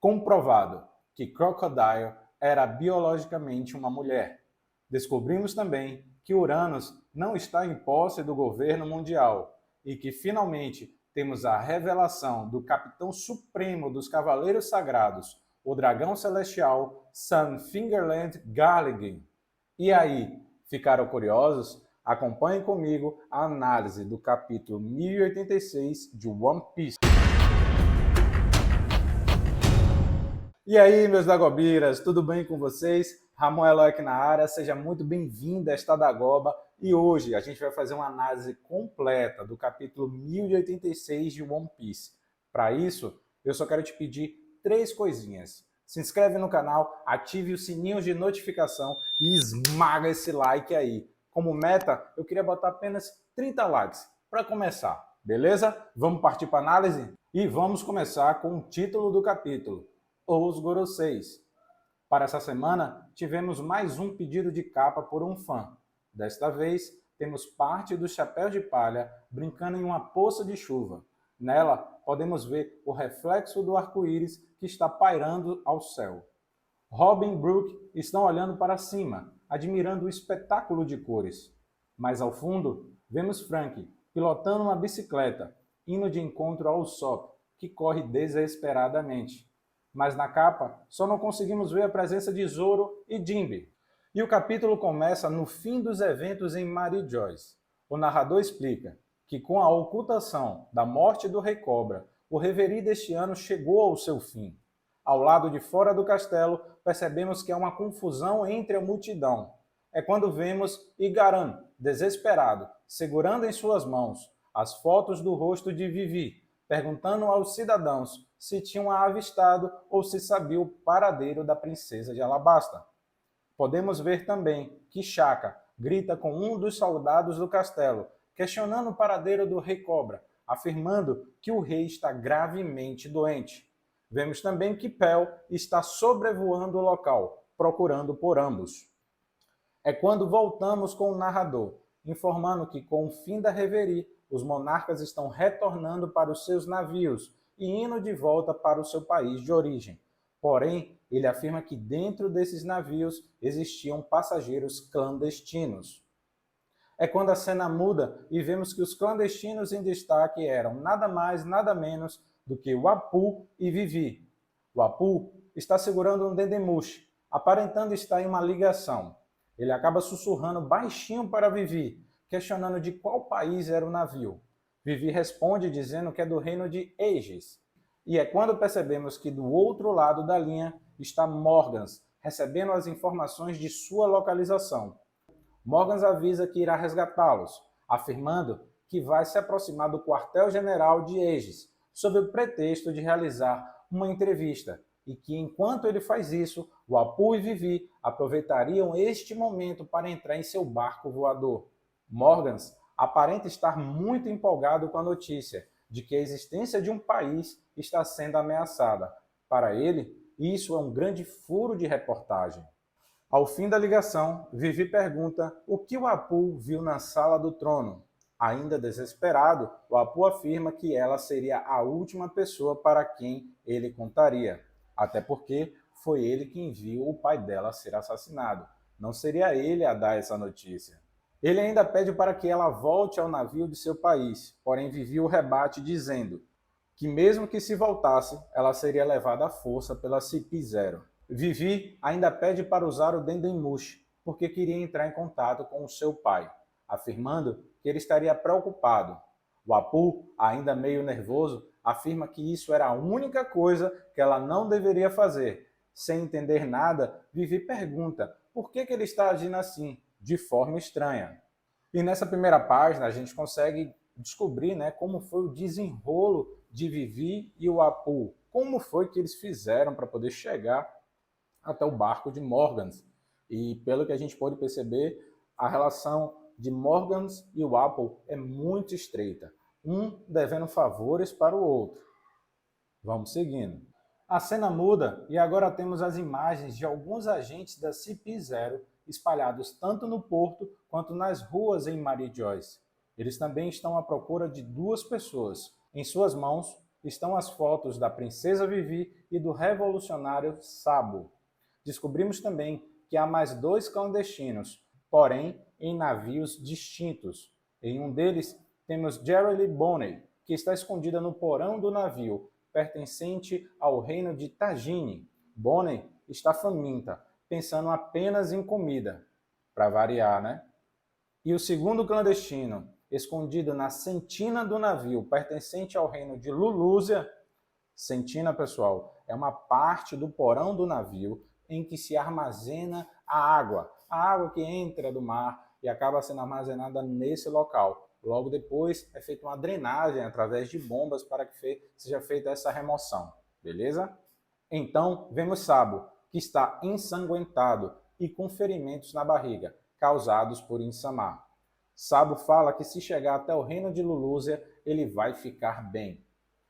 Comprovado que Crocodile era biologicamente uma mulher. Descobrimos também que Uranus não está em posse do governo mundial e que finalmente temos a revelação do capitão supremo dos Cavaleiros Sagrados, o dragão celestial Sun Fingerland Garligan. E aí, ficaram curiosos? Acompanhem comigo a análise do capítulo 1086 de One Piece. E aí, meus Dagobiras, tudo bem com vocês? Ramon Eloy aqui na área, seja muito bem-vindo a esta Dagoba. E hoje a gente vai fazer uma análise completa do capítulo 1086 de One Piece. Para isso, eu só quero te pedir 3 coisinhas. Se inscreve no canal, ative o sininho de notificação e esmaga esse like aí. Como meta, eu queria botar apenas 30 likes para começar, beleza? Vamos partir para a análise? E vamos começar com o título do capítulo: Os Goroseis. Para essa semana, tivemos mais um pedido de capa por um fã. Desta vez, temos parte do Chapéu de Palha brincando em uma poça de chuva. Nela, podemos ver o reflexo do arco-íris que está pairando ao céu. Robin e Brook estão olhando para cima, admirando o espetáculo de cores. Mais ao fundo, vemos Frank pilotando uma bicicleta, indo de encontro ao Usopp, que corre desesperadamente. Mas na capa, só não conseguimos ver a presença de Zoro e Jinbe. E o capítulo começa no fim dos eventos em Mary Joyce. O narrador explica que com a ocultação da morte do Rei Cobra, o reverie deste ano chegou ao seu fim. Ao lado de fora do castelo, percebemos que há uma confusão entre a multidão. É quando vemos Igaran, desesperado, segurando em suas mãos as fotos do rosto de Vivi, perguntando aos cidadãos se tinham a avistado ou se sabia o paradeiro da princesa de Alabasta. Podemos ver também que Shaka grita com um dos soldados do castelo, questionando o paradeiro do Rei Cobra, afirmando que o rei está gravemente doente. Vemos também que Pel está sobrevoando o local, procurando por ambos. É quando voltamos com o narrador, informando que com o fim da reverie, os monarcas estão retornando para os seus navios e indo de volta para o seu país de origem. Porém, ele afirma que dentro desses navios existiam passageiros clandestinos. É quando a cena muda e vemos que os clandestinos em destaque eram nada mais, nada menos do que o Apu e Vivi. O Apu está segurando um Dendemushi, aparentando estar em uma ligação. Ele acaba sussurrando baixinho para Vivi, questionando de qual país era o navio. Vivi responde dizendo que é do reino de Aegis. E é quando percebemos que do outro lado da linha está Morgans, recebendo as informações de sua localização. Morgans avisa que irá resgatá-los, afirmando que vai se aproximar do quartel-general de Aegis, sob o pretexto de realizar uma entrevista, e que enquanto ele faz isso, o Apu e Vivi aproveitariam este momento para entrar em seu barco voador. Morgans aparenta estar muito empolgado com a notícia de que a existência de um país está sendo ameaçada. Para ele, isso é um grande furo de reportagem. Ao fim da ligação, Vivi pergunta o que o Apu viu na sala do trono. Ainda desesperado, o Apu afirma que ela seria a última pessoa para quem ele contaria. Até porque foi ele quem viu o pai dela ser assassinado. Não seria ele a dar essa notícia. Ele ainda pede para que ela volte ao navio de seu país, porém Vivi o rebate dizendo que mesmo que se voltasse, ela seria levada à força pela CP0. Vivi ainda pede para usar o Dendemushi, porque queria entrar em contato com o seu pai, afirmando que ele estaria preocupado. O Apu, ainda meio nervoso, afirma que isso era a única coisa que ela não deveria fazer. Sem entender nada, Vivi pergunta por que ele está agindo assim, de forma estranha. E nessa primeira página a gente consegue descobrir, como foi o desenrolo de Vivi e o Apu. Como foi que eles fizeram para poder chegar até o barco de Morgans. E pelo que a gente pode perceber, a relação de Morgans e o Apu é muito estreita, um devendo favores para o outro. Vamos seguindo. A cena muda e agora temos as imagens de alguns agentes da CP0 espalhados tanto no porto quanto nas ruas em Mary Joyce. Eles também estão à procura de 2 pessoas. Em suas mãos estão as fotos da princesa Vivi e do revolucionário Sabo. Descobrimos também que há mais 2 clandestinos, porém em navios distintos. Em um deles temos Jerry Lee Bonney, que está escondida no porão do navio, pertencente ao reino de Tajini. Bonney está faminta, pensando apenas em comida, para variar, né? E o segundo clandestino, escondido na sentina do navio, pertencente ao reino de Lulúzia. Sentina, pessoal, é uma parte do porão do navio em que se armazena a água que entra do mar e acaba sendo armazenada nesse local. Logo depois é feita uma drenagem através de bombas para que seja feita essa remoção, beleza? Então, vemos Sabo, que está ensanguentado e com ferimentos na barriga, causados por Insamar. Sabo fala que se chegar até o reino de Lulúzia, ele vai ficar bem.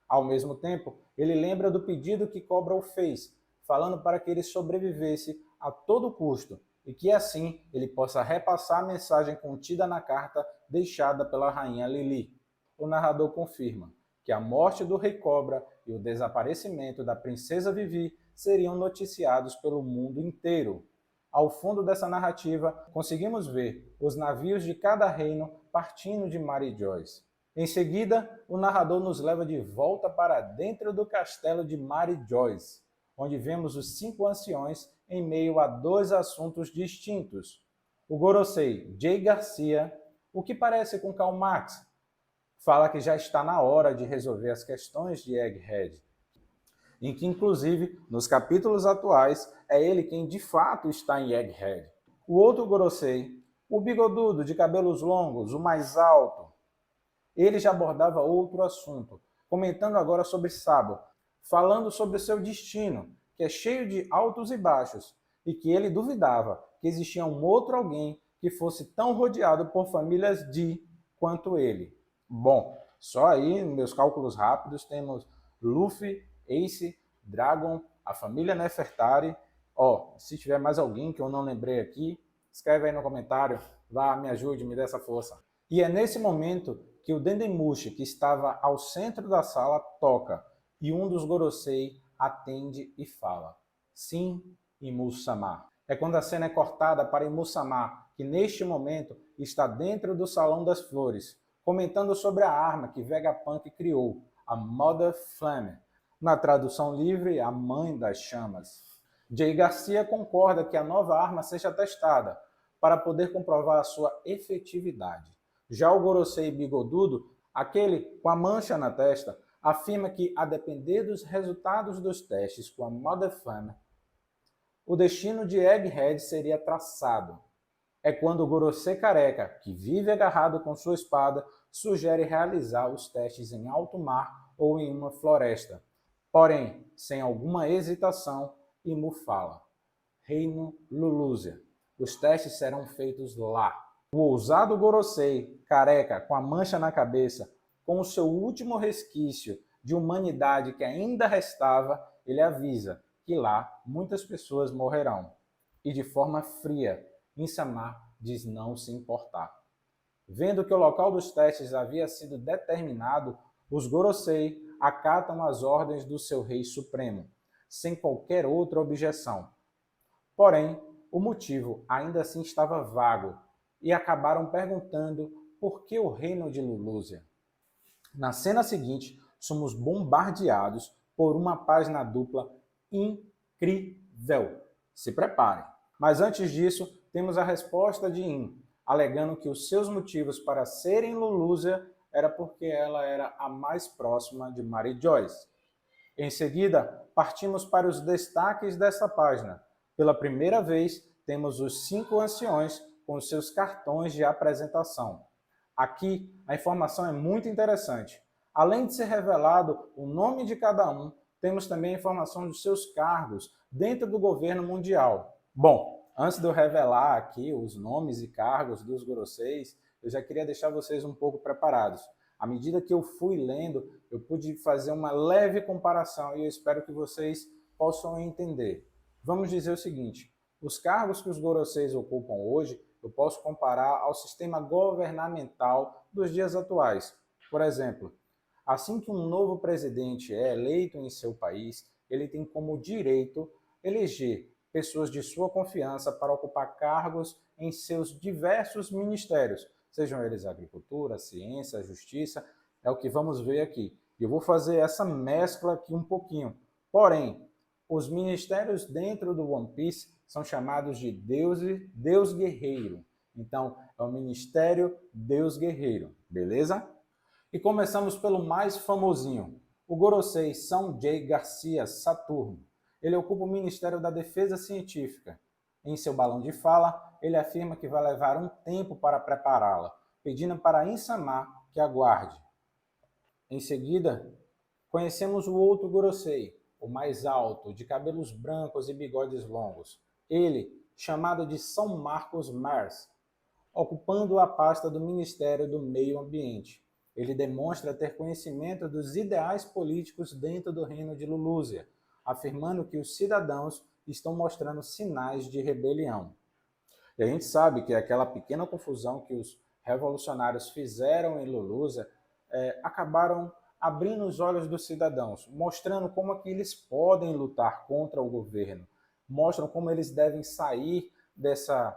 Ao mesmo tempo, ele lembra do pedido que Cobra o fez, falando para que ele sobrevivesse a todo custo e que assim ele possa repassar a mensagem contida na carta deixada pela rainha Lili. O narrador confirma que a morte do Rei Cobra e o desaparecimento da princesa Vivi seriam noticiados pelo mundo inteiro. Ao fundo dessa narrativa, conseguimos ver os navios de cada reino partindo de Mary Joyce. Em seguida, o narrador nos leva de volta para dentro do castelo de Mary Joyce, onde vemos os 5 anciões em meio a 2 assuntos distintos. O Gorosei Jay Garcia, o que parece com Karl Marx, fala que já está na hora de resolver as questões de Egghead, em que, inclusive, nos capítulos atuais, é ele quem de fato está em Egghead. O outro Gorosei, o bigodudo de cabelos longos, o mais alto, ele já abordava outro assunto, comentando agora sobre Sabo, falando sobre o seu destino, que é cheio de altos e baixos, e que ele duvidava que existia um outro alguém que fosse tão rodeado por famílias de quanto ele. Bom, só aí, nos meus cálculos rápidos, temos Luffy, Ace, Dragon, a família Nefertari. Se tiver mais alguém que eu não lembrei aqui, escreve aí no comentário, vá, me ajude, me dê essa força. E é nesse momento que o Dendemushi, que estava ao centro da sala, toca, e um dos Gorosei atende e fala: sim, Imu-sama. É quando a cena é cortada para Imu-sama, que neste momento está dentro do Salão das Flores, comentando sobre a arma que Vegapunk criou, a Mother Flame. Na tradução livre, a Mãe das Chamas. Jay Garcia concorda que a nova arma seja testada, para poder comprovar a sua efetividade. Já o Gorosei bigodudo, aquele com a mancha na testa, afirma que, a depender dos resultados dos testes com a Mother Flame, o destino de Egghead seria traçado. É quando o Gorosei careca, que vive agarrado com sua espada, sugere realizar os testes em alto mar ou em uma floresta. Porém, sem alguma hesitação, Imu fala: Reino Lulúzia. Os testes serão feitos lá. O ousado Gorosei, careca, com a mancha na cabeça, com o seu último resquício de humanidade que ainda restava, ele avisa que lá muitas pessoas morrerão. E de forma fria, Insamar diz não se importar. Vendo que o local dos testes havia sido determinado, os Gorosei acatam as ordens do seu rei supremo, sem qualquer outra objeção. Porém, o motivo ainda assim estava vago, e acabaram perguntando por que o reino de Lulúzia. Na cena seguinte, somos bombardeados por uma página dupla incrível. Se preparem. Mas antes disso, temos a resposta de In, alegando que os seus motivos para serem Lulúzia era porque ela era a mais próxima de Mary Joyce. Em seguida, partimos para os destaques dessa página. Pela primeira vez, temos os 5 anciões com seus cartões de apresentação. Aqui, a informação é muito interessante. Além de ser revelado o nome de cada um, temos também a informação dos seus cargos dentro do governo mundial. Bom, antes de eu revelar aqui os nomes e cargos dos Goroseis, eu já queria deixar vocês um pouco preparados. À medida que eu fui lendo, eu pude fazer uma leve comparação e eu espero que vocês possam entender. Vamos dizer o seguinte: os cargos que os Goroseis ocupam hoje, eu posso comparar ao sistema governamental dos dias atuais. Por exemplo, Assim que um novo presidente é eleito em seu país, ele tem como direito eleger pessoas de sua confiança para ocupar cargos em seus diversos ministérios, sejam eles agricultura, ciência, justiça, é o que vamos ver aqui. Eu vou fazer essa mescla aqui um pouquinho. Porém, os ministérios dentro do One Piece são chamados de Deus Guerreiro. Então, é o Ministério Deus Guerreiro, beleza? E começamos pelo mais famosinho, o Gorosei Sanjay Garcia Saturno. Ele ocupa o Ministério da Defesa Científica. Em seu balão de fala, ele afirma que vai levar um tempo para prepará-la, pedindo para Insama que aguarde. Em seguida, conhecemos o outro Gorosei, o mais alto, de cabelos brancos e bigodes longos. Ele, chamado de São Marcos Mars, ocupando a pasta do Ministério do Meio Ambiente. Ele demonstra ter conhecimento dos ideais políticos dentro do reino de Lulúzia, afirmando que os cidadãos estão mostrando sinais de rebelião. E a gente sabe que aquela pequena confusão que os revolucionários fizeram em Lulúzia acabaram abrindo os olhos dos cidadãos, mostrando como é que eles podem lutar contra o governo, mostram como eles devem sair dessa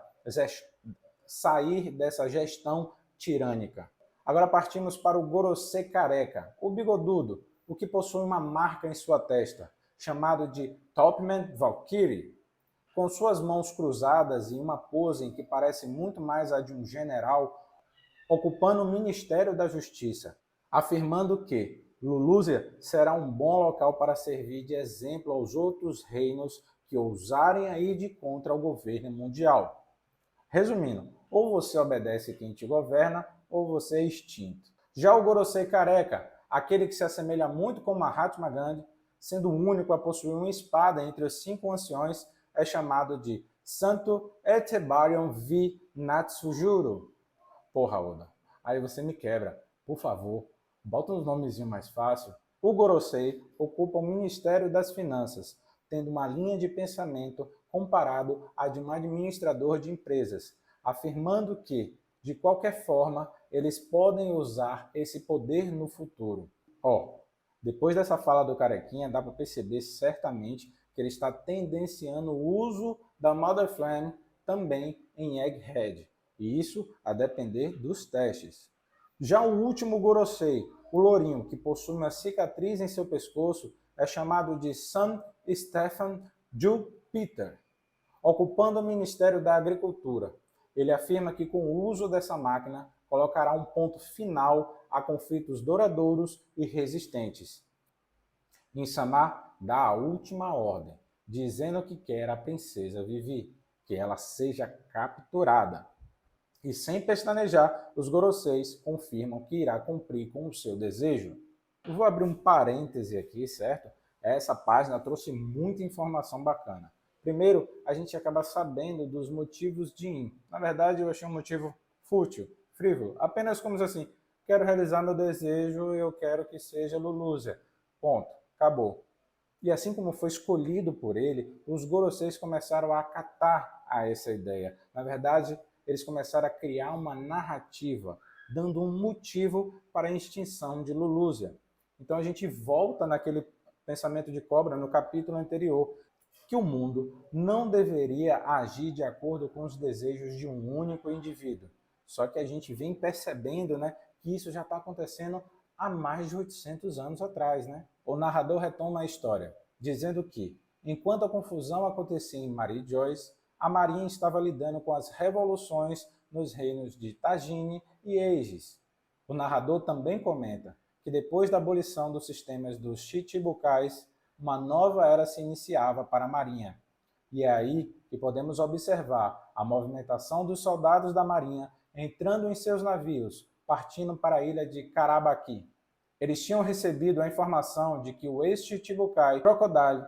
gestão tirânica. Agora partimos para o Gorosei Careca, o bigodudo, o que possui uma marca em sua testa, chamado de Topman Valkyrie. Com suas mãos cruzadas e uma pose em que parece muito mais a de um general, ocupando o Ministério da Justiça, afirmando que Lulúzia será um bom local para servir de exemplo aos outros reinos que ousarem a ir de contra o governo mundial. Resumindo, ou você obedece quem te governa, ou você é extinto. Já o Gorosei Careca, aquele que se assemelha muito com Mahatma Gandhi, sendo o único a possuir uma espada entre os 5 anciões, é chamado de Santo Etebarion V. Natsujuro. Porra, Oda, aí você me quebra. Por favor, bota uns nomezinhos mais fácil. O Gorosei ocupa o Ministério das Finanças, tendo uma linha de pensamento comparado à de um administrador de empresas, afirmando que, de qualquer forma, eles podem usar esse poder no futuro. Depois dessa fala do Carequinha, dá para perceber certamente que ele está tendenciando o uso da Mother Flame também em Egghead, e isso a depender dos testes. Já o último Gorosei, o lourinho, que possui uma cicatriz em seu pescoço, é chamado de San Stefan Jupiter, ocupando o Ministério da Agricultura. Ele afirma que com o uso dessa máquina colocará um ponto final a conflitos duradouros e resistentes. Insama dá a última ordem, dizendo que quer a princesa Vivi, que ela seja capturada. E sem pestanejar, os Goroseis confirmam que irá cumprir com o seu desejo. Eu vou abrir um parêntese aqui, certo? Essa página trouxe muita informação bacana. Primeiro, a gente acaba sabendo dos motivos de In. Na verdade, eu achei um motivo fútil, frívolo, apenas como assim, quero realizar meu desejo e eu quero que seja Lulúzia. Ponto. Acabou. E assim como foi escolhido por ele, os Goroseis começaram a acatar a essa ideia. Na verdade, eles começaram a criar uma narrativa, dando um motivo para a extinção de Lulúzia. Então a gente volta naquele pensamento de cobra no capítulo anterior, que o mundo não deveria agir de acordo com os desejos de um único indivíduo. Só que a gente vem percebendo, que isso já está acontecendo há mais de 800 anos atrás. O narrador retoma a história, dizendo que, enquanto a confusão acontecia em Mary Joyce, a Marinha estava lidando com as revoluções nos reinos de Tajine e Aegis. O narrador também comenta que depois da abolição dos sistemas dos Chichibukais, uma nova era se iniciava para a Marinha. E é aí que podemos observar a movimentação dos soldados da Marinha entrando em seus navios, partindo para a ilha de Karabaki. Eles tinham recebido a informação de que o ex-Chichibukai Crocodile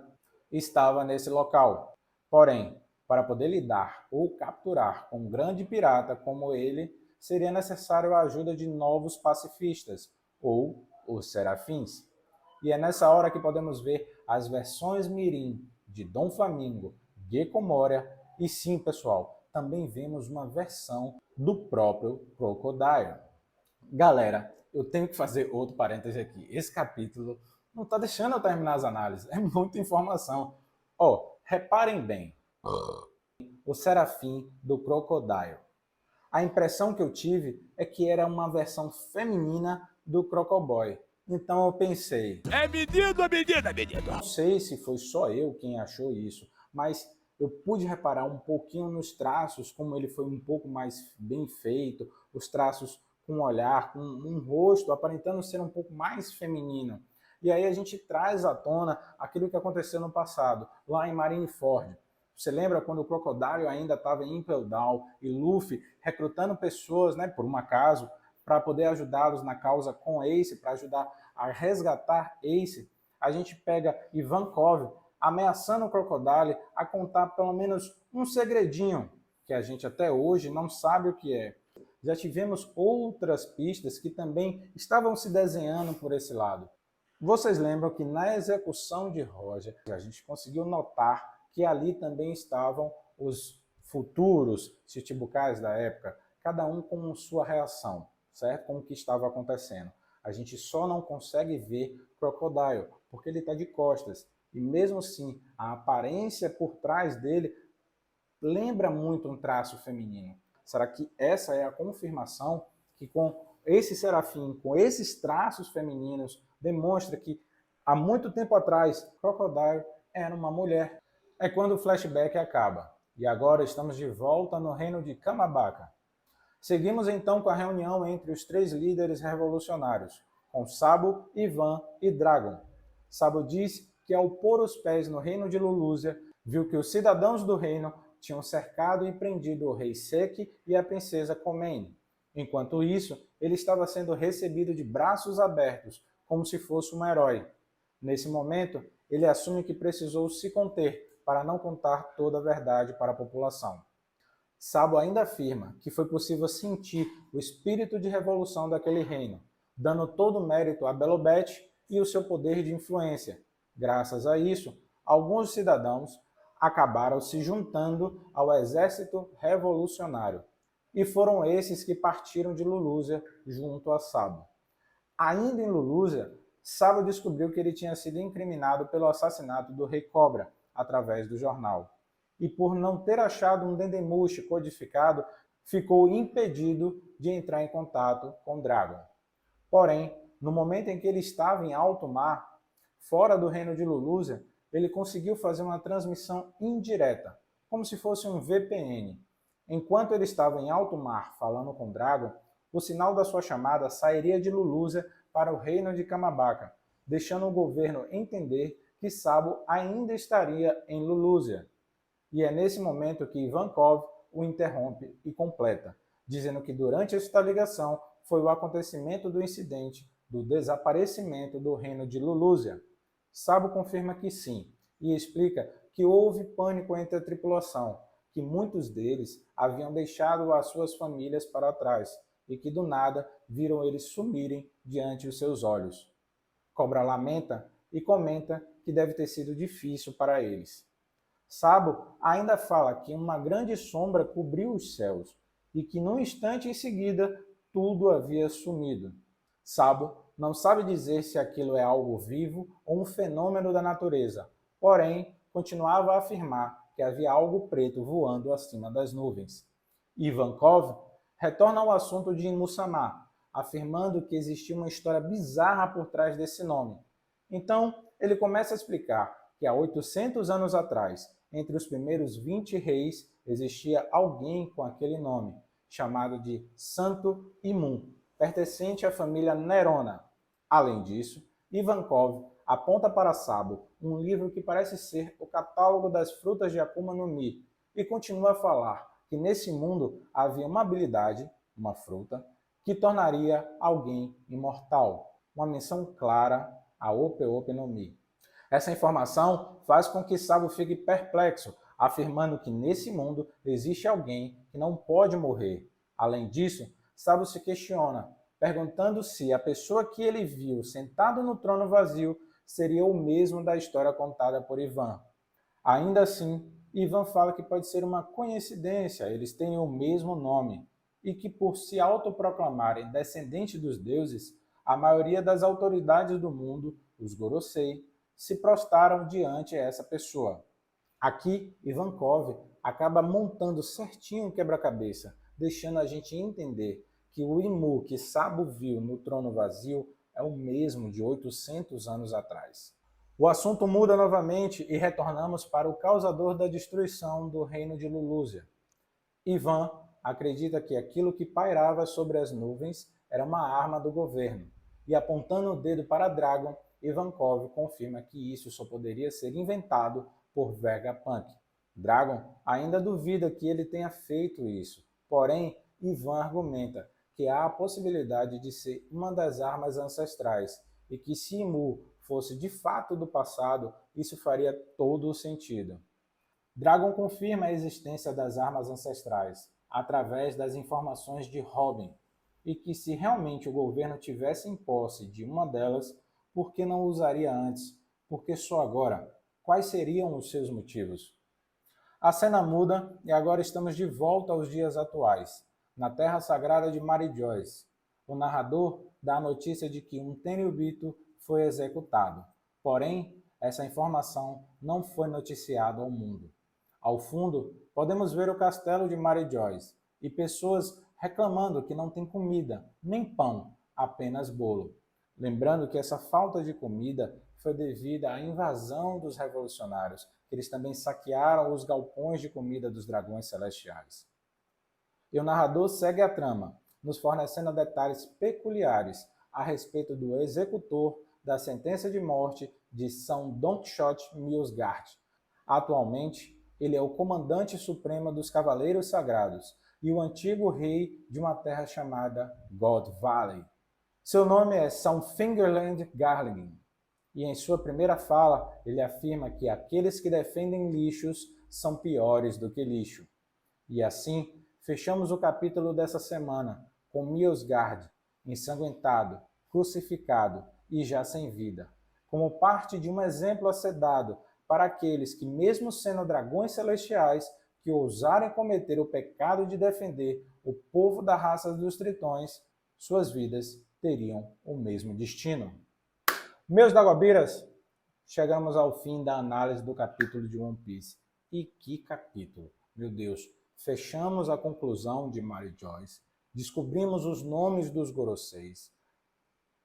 estava nesse local. Porém, para poder lidar ou capturar com um grande pirata como ele, seria necessário a ajuda de novos pacifistas, ou os Serafins. E é nessa hora que podemos ver as versões mirim de Dom Flamingo, Gecko Moria e sim, pessoal, também vemos uma versão do próprio Crocodile. Galera, eu tenho que fazer outro parêntese aqui. Esse capítulo não está deixando eu terminar as análises, é muita informação. Reparem bem, o serafim do Crocodile. A impressão que eu tive é que era uma versão feminina do Crocoboy. Então eu pensei... É menino, menina, menino! Não sei se foi só eu quem achou isso, mas eu pude reparar um pouquinho nos traços, como ele foi um pouco mais bem feito, os traços com um olhar, com um rosto aparentando ser um pouco mais feminino. E aí a gente traz à tona aquilo que aconteceu no passado, lá em Marineford. Você lembra quando o Crocodile ainda estava em Impel Down e Luffy recrutando pessoas, né, por um acaso, para poder ajudá-los na causa com Ace, para ajudar a resgatar Ace? A gente pega Ivankov ameaçando o Crocodile a contar pelo menos um segredinho, que a gente até hoje não sabe o que é. Já tivemos outras pistas que também estavam se desenhando por esse lado. Vocês lembram que na execução de Roger, a gente conseguiu notar que ali também estavam os futuros Chichibukais da época, cada um com sua reação, certo? Com o que estava acontecendo. A gente só não consegue ver Crocodile, porque ele está de costas. E mesmo assim, a aparência por trás dele lembra muito um traço feminino. Será que essa é a confirmação que com esse serafim, com esses traços femininos, demonstra que há muito tempo atrás, Crocodile era uma mulher? É quando o flashback acaba. E agora estamos de volta no reino de Kamabaka. Seguimos então com a reunião entre os 3 líderes revolucionários, com Sabo, Ivan e Dragon. Sabo diz que ao pôr os pés no reino de Lulusia, viu que os cidadãos do reino tinham cercado e prendido o rei Seki e a princesa Komene. Enquanto isso, ele estava sendo recebido de braços abertos, como se fosse um herói. Nesse momento, ele assume que precisou se conter para não contar toda a verdade para a população. Sabo ainda afirma que foi possível sentir o espírito de revolução daquele reino, dando todo o mérito a Belobete e o seu poder de influência. Graças a isso, alguns cidadãos acabaram se juntando ao exército revolucionário, e foram esses que partiram de Lulusia junto a Sabo. Ainda em Lulusia, Sabo descobriu que ele tinha sido incriminado pelo assassinato do Rei Cobra, através do jornal. E por não ter achado um Dendemushi codificado, ficou impedido de entrar em contato com Dragon. Porém, no momento em que ele estava em alto mar, fora do reino de Lulusia, ele conseguiu fazer uma transmissão indireta, como se fosse um VPN. Enquanto ele estava em alto mar falando com Dragon, o sinal da sua chamada sairia de Lulusia para o reino de Kamabaka, deixando o governo entender que Sabo ainda estaria em Lulusia. E é nesse momento que Ivankov o interrompe e completa, dizendo que durante esta ligação foi o acontecimento do incidente do desaparecimento do reino de Lulusia. Sabo confirma que sim, e explica que houve pânico entre a tripulação, que muitos deles haviam deixado as suas famílias para trás, e que do nada viram eles sumirem diante dos seus olhos. Cobra lamenta e comenta que deve ter sido difícil para eles. Sabo ainda fala que uma grande sombra cobriu os céus e que num instante em seguida tudo havia sumido. Sabo não sabe dizer se aquilo é algo vivo ou um fenômeno da natureza, porém continuava a afirmar que havia algo preto voando acima das nuvens. Ivankov retorna ao assunto de Musama, afirmando que existia uma história bizarra por trás desse nome. Então, ele começa a explicar que há 800 anos atrás, entre os primeiros 20 reis, existia alguém com aquele nome, chamado de Santo Imun, pertencente à família Nerona. Além disso, Ivankov aponta para Sabo um livro que parece ser o catálogo das frutas de Akuma no Mi, e continua a falar que nesse mundo havia uma habilidade, uma fruta, que tornaria alguém imortal, uma menção clara a Ope Ope no Mi. Essa informação faz com que Sabo fique perplexo, afirmando que nesse mundo existe alguém que não pode morrer. Além disso, Sabo se questiona, perguntando se a pessoa que ele viu sentado no trono vazio seria o mesmo da história contada por Ivan. Ainda assim, Ivan fala que pode ser uma coincidência, eles têm o mesmo nome, e que por se autoproclamarem descendentes dos deuses, a maioria das autoridades do mundo, os Gorosei, se prostraram diante essa pessoa. Aqui, Ivankov acaba montando certinho o quebra-cabeça, deixando a gente entender que o Imu que Sabo viu no trono vazio é o mesmo de 800 anos atrás. O assunto muda novamente e retornamos para o causador da destruição do reino de Lulúzia. Ivan acredita que aquilo que pairava sobre as nuvens era uma arma do governo, e apontando o dedo para Dragon, Ivankov confirma que isso só poderia ser inventado por Vegapunk. Dragon ainda duvida que ele tenha feito isso, porém Ivan argumenta que há a possibilidade de ser uma das armas ancestrais e que se Imu fosse de fato do passado, isso faria todo o sentido. Dragon confirma a existência das armas ancestrais através das informações de Robin e que se realmente o governo tivesse em posse de uma delas, por que não usaria antes? Por que só agora? Quais seriam os seus motivos? A cena muda e agora estamos de volta aos dias atuais, na terra sagrada de Mary Joyce. O narrador dá a notícia de que um Tenryubito foi executado, porém, essa informação não foi noticiada ao mundo. Ao fundo, podemos ver o castelo de Mary Joyce e pessoas reclamando que não tem comida, nem pão, apenas bolo. Lembrando que essa falta de comida foi devida à invasão dos revolucionários, que eles também saquearam os galpões de comida dos dragões celestiais. E o narrador segue a trama, nos fornecendo detalhes peculiares a respeito do executor da sentença de morte de São Don Quixote Milsgard. Atualmente, ele é o comandante supremo dos Cavaleiros Sagrados e o antigo rei de uma terra chamada God Valley. Seu nome é São Fingerland Garlingin, e em sua primeira fala ele afirma que aqueles que defendem lixos são piores do que lixo. E assim, fechamos o capítulo dessa semana com Milsgard, ensanguentado, crucificado e já sem vida, como parte de um exemplo a ser dado para aqueles que, mesmo sendo dragões celestiais, que ousarem cometer o pecado de defender o povo da raça dos tritões, suas vidas teriam o mesmo destino. Meus dagobiras, chegamos ao fim da análise do capítulo de One Piece. E que capítulo! Meu Deus, fechamos a conclusão de Mary Joyce, descobrimos os nomes dos Goroseis,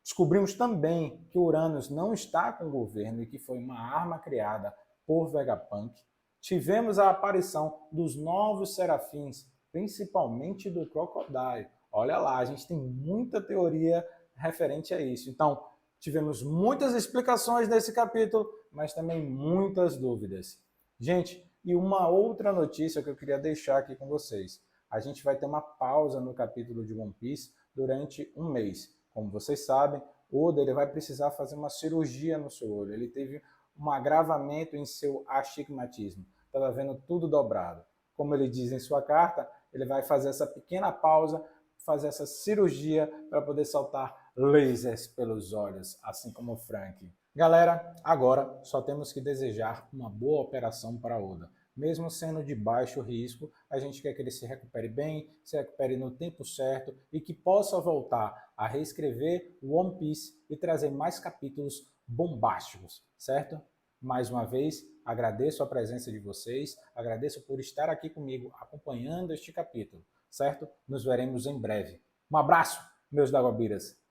descobrimos também que Uranus não está com o governo e que foi uma arma criada por Vegapunk. Tivemos a aparição dos novos serafins, principalmente do Crocodile. Olha lá, a gente tem muita teoria referente a isso. Então, tivemos muitas explicações nesse capítulo, mas também muitas dúvidas. Gente, e uma outra notícia que eu queria deixar aqui com vocês. A gente vai ter uma pausa no capítulo de One Piece durante um mês. Como vocês sabem, Oda ele vai precisar fazer uma cirurgia no seu olho. Ele teve um agravamento em seu astigmatismo. Estava vendo tudo dobrado. Como ele diz em sua carta, ele vai fazer essa pequena pausa, fazer essa cirurgia para poder soltar lasers pelos olhos, assim como o Frank. Galera, agora só temos que desejar uma boa operação para Oda. Mesmo sendo de baixo risco, a gente quer que ele se recupere bem, se recupere no tempo certo e que possa voltar a reescrever o One Piece e trazer mais capítulos bombásticos, certo? Mais uma vez, agradeço a presença de vocês, agradeço por estar aqui comigo acompanhando este capítulo, certo? Nos veremos em breve. Um abraço, meus dagobiras!